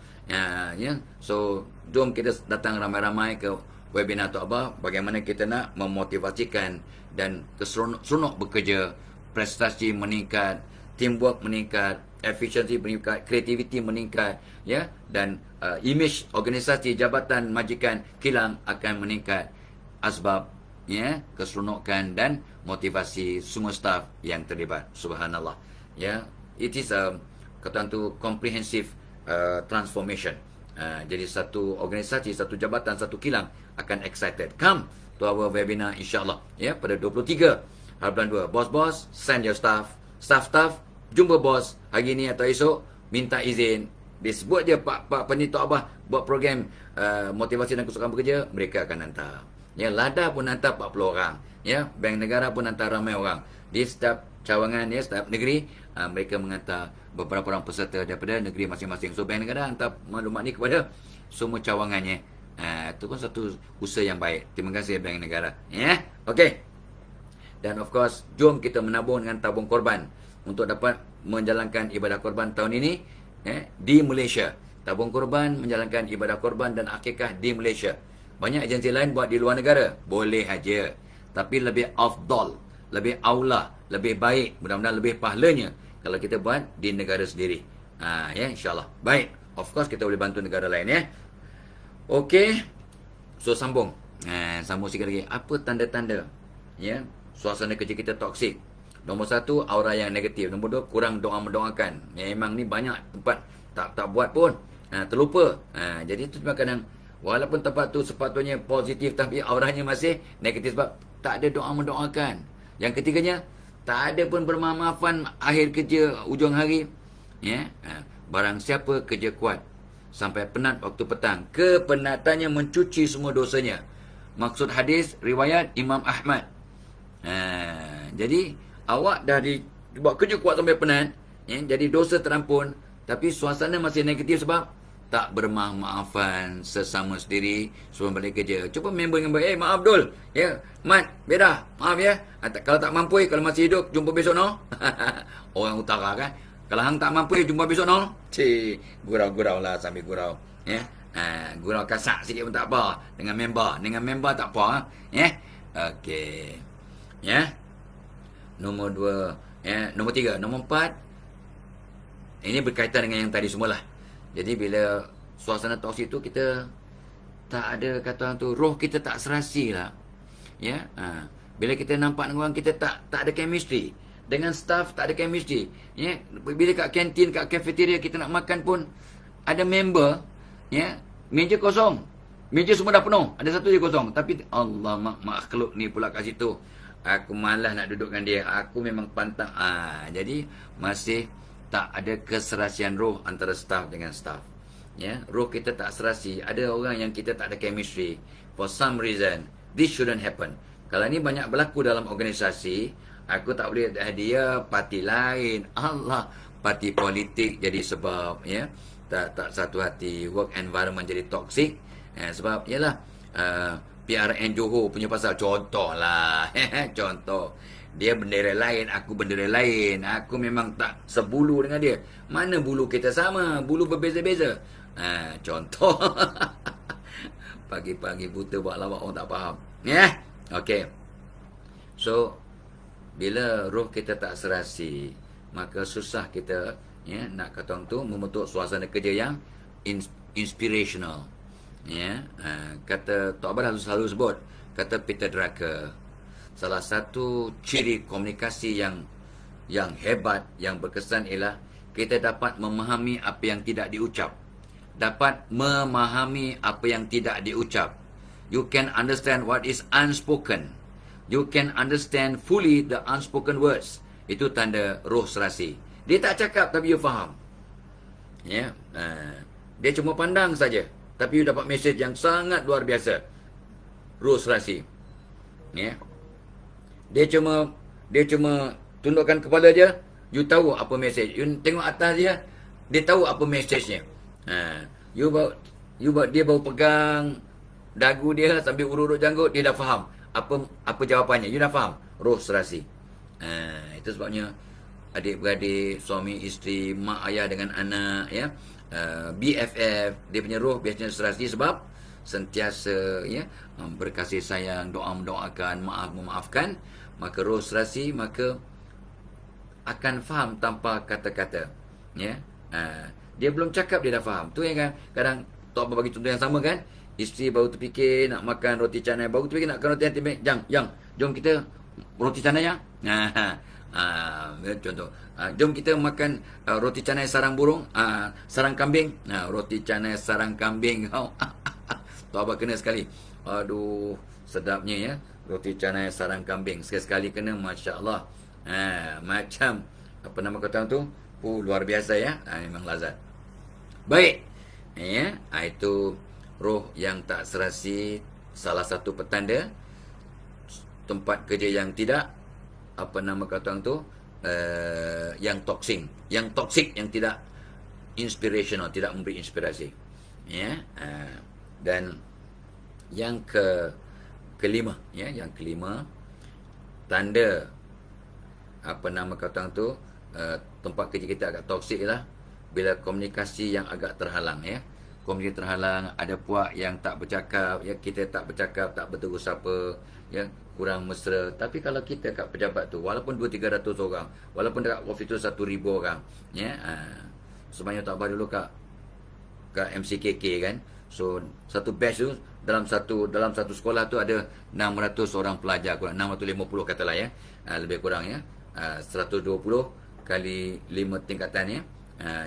[SPEAKER 1] Ya, so jom kita datang ramai-ramai ke webinar Tok Abah, bagaimana kita nak memotivasikan dan seronok bekerja, prestasi meningkat, teamwork meningkat, efisiensi meningkat, kreativiti meningkat, ya, dan image organisasi, jabatan, majikan, kilang akan meningkat asbab ya keseronokan dan motivasi semua staf yang terlibat. Subhanallah. Ya, it is kata tu comprehensive transformation. Jadi satu organisasi, satu jabatan, satu kilang akan excited. Come to our webinar insya-Allah ya pada 23 bulan 2. Bos-bos send your staff, staff jumpa bos hari ni atau esok, minta izin. Disebut je Pak Penyitok Abah buat program motivasi dan kesukaan bekerja, mereka akan hantar. Ya, LADA pun hantar 40 orang. Ya, Bank Negara pun hantar ramai orang. Di setiap cawangan ya, setiap negeri mereka menghantar beberapa orang peserta daripada negeri masing-masing. So Bank Negara hantar maklumat ni kepada semua cawangannya. Itu pun satu usaha yang baik. Terima kasih Bank Negara. Ya, okey. Dan of course, jom kita menabung dengan tabung korban untuk dapat menjalankan ibadah korban tahun ini di Malaysia. Tabung korban menjalankan ibadah korban dan akikah di Malaysia. Banyak agensi lain buat di luar negara, boleh aja. Tapi lebih afdal, lebih aula, lebih baik, mudah-mudahan lebih pahalanya kalau kita buat di negara sendiri. Ya, insya-Allah. Baik, of course kita boleh bantu negara lain ya. Okey. So sambung. Sambung sikit lagi. Apa tanda-tanda ya suasana kerja kita toksik? Nombor 1, aura yang negatif. Nombor 2, kurang doa-mendoakan. Memang ni banyak tempat tak buat pun. Terlupa. Jadi itu kadang walaupun tempat tu sepatutnya positif tapi auranya masih negatif sebab tak ada doa-mendoakan. Yang ketiganya, tak ada pun bermaaf-maafan akhir kerja ujung hari. Ya. Barang siapa kerja kuat sampai penat waktu petang, kepenatannya mencuci semua dosanya. Maksud hadis riwayat Imam Ahmad. Jadi awak dah buat kerja kuat sampai penat, ya, jadi dosa terampun, tapi suasana masih negatif sebab tak bermaaf-maafan sesama sendiri sebelum balik kerja. Cuba member dengan baik, maaf Dul, ya, Mat, beda, maaf ya. Kalau tak mampu, kalau masih hidup, jumpa besok no. Orang utara kan. Kalau hang tak mampu, jumpa besok no. Gurau-gurau lah sambil gurau, ya. Gurau kasak sikit pun tak apa dengan member tak apa, ya. Okey. Ya. Nombor 2, ya, nombor 3, nombor 4. Ini berkaitan dengan yang tadi semualah. Jadi bila suasana toksik tu kita tak ada kata orang tu, roh kita tak serasi lah. Ya. Bila kita nampak dengan orang kita tak ada chemistry. Dengan staff tak ada chemistry. Ya. Bila kat kantin, kat cafeteria kita nak makan pun ada member, ya, meja kosong. Meja semua dah penuh, ada satu je kosong. Tapi Allah makhluk ni pula kat situ. Aku malas nak duduk dengan dia. Aku memang pantang. Jadi masih tak ada keserasian roh antara staff dengan staff. Ya, roh kita tak serasi. Ada orang yang kita tak ada chemistry. For some reason, this shouldn't happen. Kalau ni banyak berlaku dalam organisasi, aku tak boleh dia parti lain. Allah, parti politik jadi sebab, ya, tak satu hati. Work environment jadi toxic. Sebab yalah, PRN Johor punya pasal contoh lah. Contoh. Dia bendera lain, aku bendera lain. Aku memang tak sebulu dengan dia. Mana bulu kita sama? Bulu berbeza-beza. Contoh. Pagi-pagi buta buat lawak orang tak faham. Ya? Okey. So, bila roh kita tak serasi, maka susah kita, ya, nak kata orang tu membentuk suasana kerja yang inspirational. Ya, kata Tok Abah selalu sebut, kata Peter Drucker, salah satu ciri komunikasi yang hebat, yang berkesan ialah kita dapat memahami apa yang tidak diucap. Dapat memahami apa yang tidak diucap. You can understand what is unspoken. You can understand fully the unspoken words. Itu tanda roh serasi. Dia tak cakap tapi you faham. Ya, dia cuma pandang saja, tapi you dapat mesej yang sangat luar biasa. Roh serasi. Ya. Dia cuma tundukkan kepala je, you tahu apa mesej. You tengok atas dia, dia tahu apa mesejnya. You Dia baru pegang dagu dia sambil urut-urut janggut, dia dah faham apa jawapannya. You dah faham roh serasi. Itu sebabnya adik-beradik, suami isteri, mak ayah dengan anak, ya, BFF, dia punya roh biasanya serasi sebab sentiasa, ya, berkasih sayang, doa-mendoakan, maaf-memaafkan. Maka roh serasi maka akan faham tanpa kata-kata, ya. Dia belum cakap dia dah faham. Tu yang kadang Tok Abah bagi contoh yang sama kan. Isteri baru terfikir nak makan roti canai, baru terfikir nak makan roti canai, jom kita roti canai ya. Contoh, jom kita makan roti canai sarang burung, sarang kambing. Roti canai sarang kambing kau. Tok Abah kena sekali. Aduh, sedapnya ya. Roti canai sarang kambing. Sekali-sekali kena, Masya Allah. Macam apa nama kata tu? Luar biasa ya. Memang lazat. Baik. Ya, itu roh yang tak serasi, salah satu petanda tempat kerja yang tidak apa nama kata tu, yang toksik, yang tidak inspirational, tidak memberi inspirasi, ya. Dan yang kelima, ya, yang kelima, tanda apa nama kata tu, tempat kerja kita agak toksik lah bila komunikasi yang agak terhalang, ya. Komunikasi terhalang, ada puak yang tak bercakap, ya, kita tak bercakap, tak bertegur sapa, ya, kurang mesra. Tapi kalau kita kat pejabat tu, walaupun 200-300 orang, walaupun dekat office tu 1,000 orang, ya, sebenarnya tak apa dulu kat MCKK kan. So satu batch tu dalam satu sekolah tu ada 600 orang pelajar, kurang 650 katalah, ya, lebih kurang, ya, 120 kali 5 tingkatan, ya.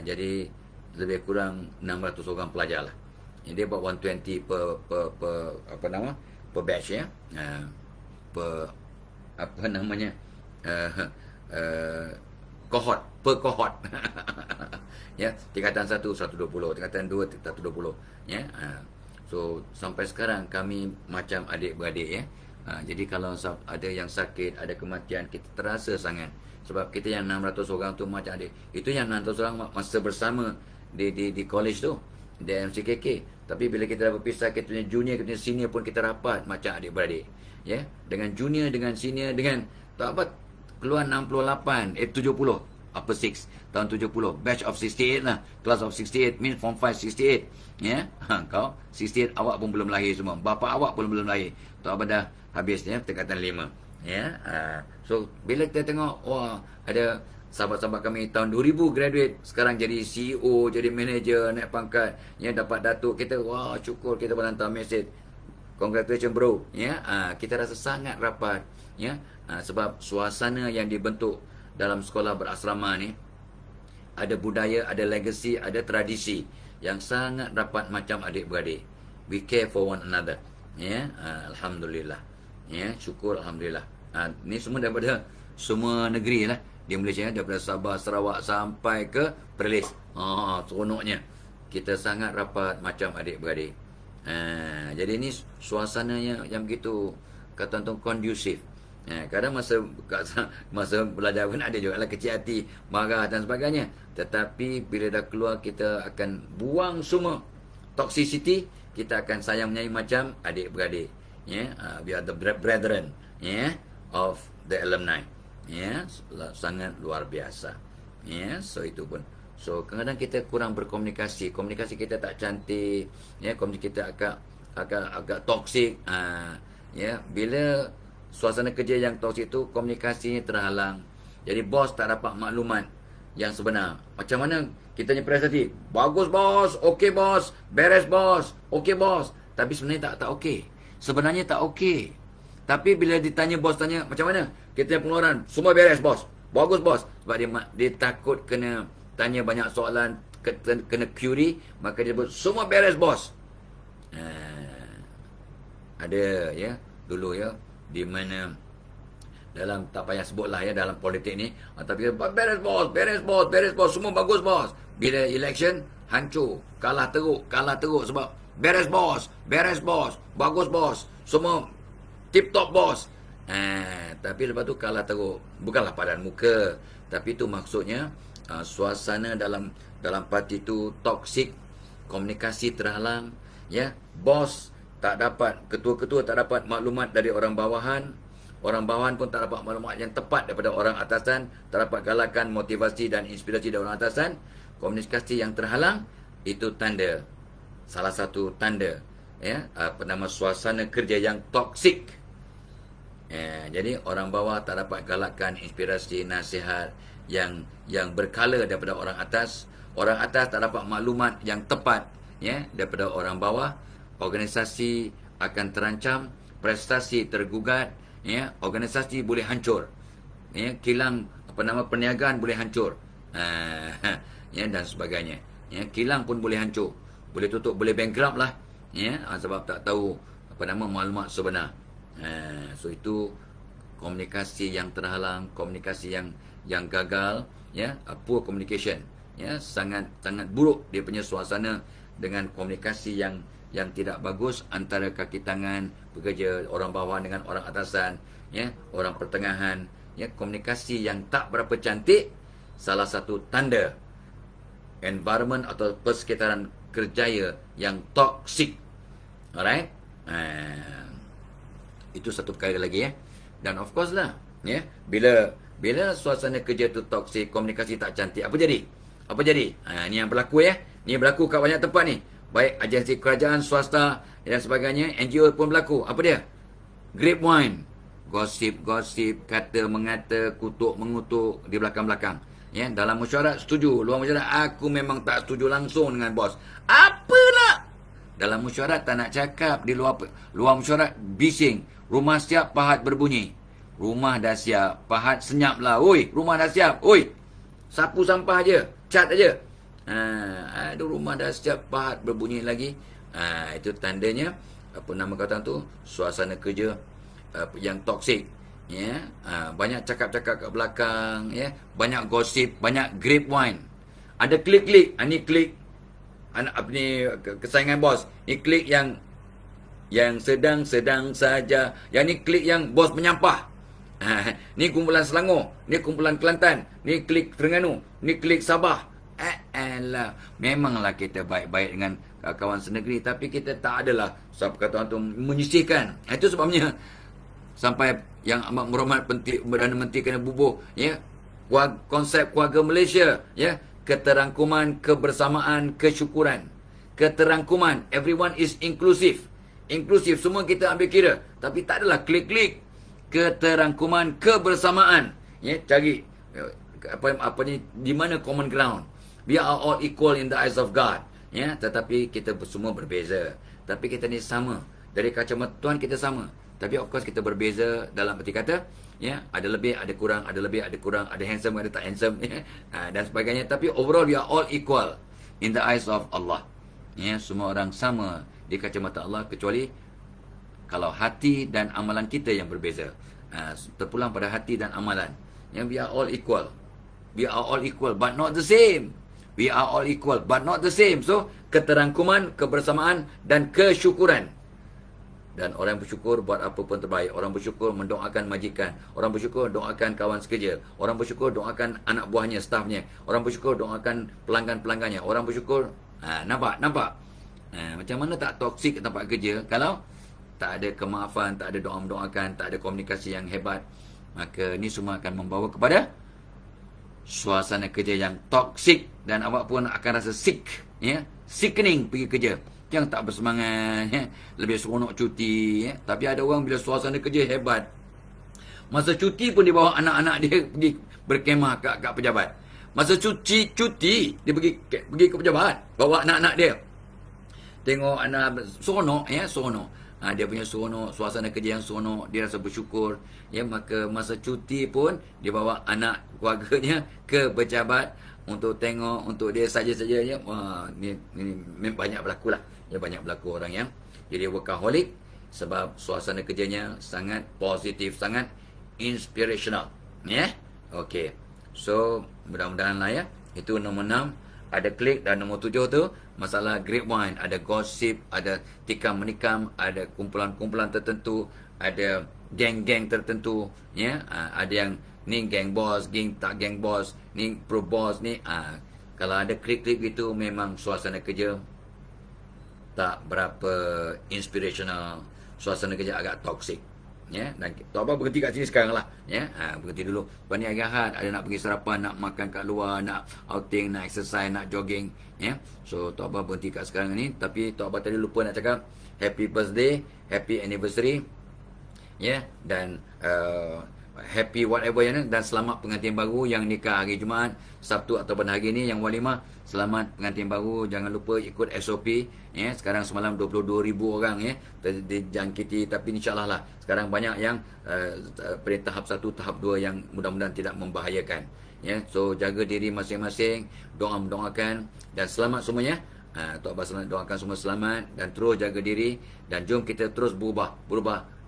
[SPEAKER 1] Jadi lebih kurang 600 orang pelajar lah. Dia buat 120 per apa nama, per batch, ya. Per apa namanya, cohort, per cohort. Ya, tingkatan 1 120, tingkatan 2 120, ya. So sampai sekarang kami macam adik-beradik, ya. Jadi kalau ada yang sakit, ada kematian, kita terasa sangat. Sebab kita yang 600 orang tu macam adik. Itu yang 600 orang masa bersama di college tu, di MCKK. Tapi bila kita dah berpisah, kita punya junior, kita punya senior pun kita rapat macam adik-beradik, ya. Dengan junior, dengan senior, dengan tak apa, keluar 68, 70, upper 6 tahun 70, batch of 68 lah, class of 68, means form 5 68, ya. Kau 68, awak pun belum lahir semua, bapa awak pun belum lahir. Tak apa, dah habis, ya, tingkatan 5, ya. So bila kita tengok, wah, ada sahabat-sahabat kami tahun 2000 graduate, sekarang jadi CEO, jadi manager, naik pangkat, ya, dapat datuk, kita wah syukur, kita boleh hantar mesej, congratulations bro, ya. Kita rasa sangat rapat, ya. Sebab suasana yang dibentuk dalam sekolah berasrama ni ada budaya, ada legacy, ada tradisi yang sangat rapat macam adik-beradik. We care for one another, ya. Alhamdulillah, ya, syukur alhamdulillah. Ni semua daripada semua negeri lah di Malaysia, daripada Sabah, Sarawak sampai ke Perlis. Seronoknya kita sangat rapat macam adik-beradik. Jadi ni suasananya yang begitu kata tu kondusif. Kadang masa belajar pun ada juga lah kecil hati, marah dan sebagainya. Tetapi bila dah keluar, kita akan buang semua toxicity, kita akan sayang menyayangi macam adik-beradik, ya. We are the brethren, ya, of the alumni, ya. Sangat luar biasa, ya. So itu pun, so kadang-kadang kita kurang berkomunikasi, komunikasi kita tak cantik, ya, komunikasi kita agak toksik, ya. Bila suasana kerja yang toksik itu, komunikasinya terhalang, jadi bos tak dapat maklumat yang sebenar. Macam mana kita punya prestasi, bagus bos, okey bos, beres bos, okey bos, tapi sebenarnya tak okey, sebenarnya tak okey. Tapi bila ditanya, bos tanya macam mana kita punya pengeluaran, semua beres bos, bagus bos. Sebab dia takut kena tanya banyak soalan, kena query, maka dia sebut semua beres bos. Ada, ya, dulu, ya, di mana dalam, tak payah sebutlah, ya, dalam politik ni, tapi beres bos, beres bos, beres bos, semua bagus bos. Bila election, hancur, kalah teruk sebab beres bos, bagus bos, semua tip top bos. Tapi lepas tu kalah teruk. Bukanlah padan muka, tapi tu maksudnya suasana dalam parti tu toksik, komunikasi terhalang, ya. Bos tak dapat, ketua-ketua tak dapat maklumat dari orang bawahan pun tak dapat maklumat yang tepat daripada orang atasan, tak dapat galakan, motivasi dan inspirasi dari orang atasan. Komunikasi yang terhalang itu tanda, salah satu tanda, ya, suasana kerja yang toksik. Jadi orang bawah tak dapat galakan, inspirasi, nasihat yang berkala daripada orang atas. Orang atas tak dapat maklumat yang tepat, ya, daripada orang bawah. Organisasi akan terancam, prestasi tergugat, ya, organisasi boleh hancur, ya, kilang perniagaan boleh hancur, ya, dan sebagainya, ya, kilang pun boleh hancur, boleh tutup, boleh bankrupt lah, ya, sebab tak tahu maklumat sebenar. So itu komunikasi yang terhalang, komunikasi yang gagal, ya, poor communication, ya, sangat buruk dia punya suasana dengan komunikasi yang tidak bagus antara kaki tangan bekerja, orang bawah dengan orang atasan, ya, orang pertengahan, ya, komunikasi yang tak berapa cantik, salah satu tanda environment atau persekitaran kerjaya yang toksik. Alright? Itu satu perkara lagi, ya. Dan of course lah, ya, bila suasana kerja tu toksik, komunikasi tak cantik, apa jadi? Ni yang berlaku, ya. Ni berlaku kat banyak tempat ni. Baik agensi kerajaan, swasta dan sebagainya, NGO pun berlaku. Apa dia? Grapevine. Gosip, kata mengata, kutuk mengutuk di belakang-belakang. Ya, dalam mesyuarat setuju, luar mesyuarat aku memang tak setuju langsung dengan bos. Apalah? Dalam mesyuarat tak nak cakap, di luar mesyuarat bising. Rumah siap, pahat berbunyi. Rumah dah siap, pahat senyaplah. Oi, rumah dah siap. Oi, sapu sampah aja, cat aja. Rumah dah siap, pahat berbunyi lagi. Itu tandanya kata tu, suasana kerja yang toksik, ya. Banyak cakap-cakap kat belakang, ya, banyak gosip, banyak grapevine. Ada klik-klik, ni klik kesayangan bos, ni klik yang sedang saja, yang ni klik yang bos menyampah. Ni kumpulan Selangor, ni kumpulan Kelantan, ni klik Terengganu, ni klik Sabah. Memanglah kita baik-baik dengan kawan senegeri, tapi kita tak adalah kata tu menyisihkan. Itu sebabnya sampai yang amat berhormat Perdana Menteri kena bubuh, ya, konsep keluarga Malaysia, ya, keterangkuman, kebersamaan, kesyukuran. Keterangkuman, everyone is inclusive. Inklusif, semua kita ambil kira, tapi tak adalah klik-klik. Keterangkuman, kebersamaan, ya, cari apa ni, di mana common ground. We are all equal in the eyes of God, ya, tetapi kita semua berbeza. Tapi kita ni sama. Dari kacamata Tuhan kita sama. Tapi of course kita berbeza dalam arti kata, ya, ada lebih, ada kurang, ada lebih, ada kurang, ada handsome, ada tak handsome, ya, dan sebagainya. Tapi overall we are all equal in the eyes of Allah. Ya, semua orang sama di kacamata Allah, kecuali kalau hati dan amalan kita yang berbeza. Terpulang pada hati dan amalan. Ya, we are all equal. We are all equal but not the same. We are all equal but not the same. So, keterangkuman, kebersamaan dan kesyukuran. Dan orang bersyukur buat apa pun terbaik. Orang bersyukur mendoakan majikan. Orang bersyukur doakan kawan sekerja. Orang bersyukur doakan anak buahnya, stafnya. Orang bersyukur doakan pelanggan-pelanggannya. Orang bersyukur, nampak? Macam mana tak toksik ke tempat kerja kalau tak ada kemaafan, tak ada doa-mendoakan, tak ada komunikasi yang hebat. Maka ni semua akan membawa kepada suasana kerja yang toksik, dan awak pun akan rasa sick, ya, sickening pergi kerja, yang tak bersemangat, ya, lebih seronok cuti, ya. Tapi ada orang bila suasana kerja hebat, masa cuti pun dia bawa anak-anak dia pergi berkemah kat pejabat. Masa cuti dia pergi ke pejabat, bawa anak-anak dia. Tengok anak seronok, ya, seronok. Dia punya seronok, suasana kerja yang seronok, dia rasa bersyukur, ya. Maka masa cuti pun dia bawa anak keluarganya ke pejabat untuk tengok, untuk dia saja-saja, ya. Wah, ni banyak berlaku lah, ya, banyak berlaku orang yang jadi workaholic sebab suasana kerjanya sangat positif, sangat inspirational, ya. Okey, so mudah-mudahan lah, ya. Itu nombor 6. Ada klik. Dan nombor 7 tu masalah grapevine. Ada gosip, ada tikam menikam, ada kumpulan-kumpulan tertentu, ada geng-geng tertentu, ya. Ada yang ni geng bos, geng tak geng bos, ni pro bos, ni kalau ada klik-klik itu memang suasana kerja tak berapa inspirational, suasana kerja agak toksik. Ya, dan Tok Abah berhenti kat sini sekarang lah. Ya, berhenti dulu. Lepas ni hari Ahad ada nak pergi sarapan, nak makan kat luar, nak outing, nak exercise, nak jogging. Ya, so Tok Abah berhenti kat sekarang ni. Tapi Tok Abah tadi lupa nak cakap happy birthday, happy anniversary. Ya, dan happy whatever yang, dan selamat pengantin baru yang nikah hari Jumaat, Sabtu ataupun hari ni yang walimah. Selamat pengantin baru, jangan lupa ikut SOP. Ya, sekarang semalam 22,000 orang ya dijangkiti, tapi insya-Allah lah sekarang banyak yang pada tahap 1, tahap 2 yang mudah-mudahan tidak membahayakan. Ya, so jaga diri masing-masing, doakan dan selamat semuanya. Tok Abah doakan semua selamat dan terus jaga diri, dan jom kita terus berubah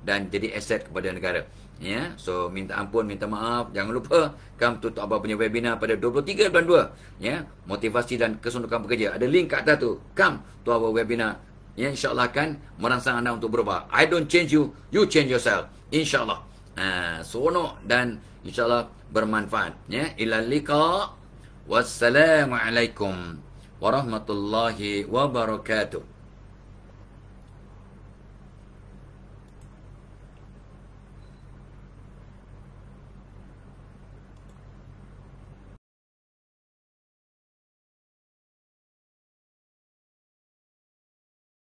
[SPEAKER 1] dan jadi aset kepada negara. Ya, so minta ampun, minta maaf. Jangan lupa come to Tok Abah punya webinar pada 23 bulan 2. Ya, motivasi dan kesundukan bekerja. Ada link kat atas tu. Come to our webinar. Ya, insya-Allah akan merangsang anda untuk berubah. I don't change you, you change yourself. Insya-Allah. Seronok dan insya-Allah bermanfaat. Ya, ilal liqa. Wassalamualaikum warahmatullahi wabarakatuh.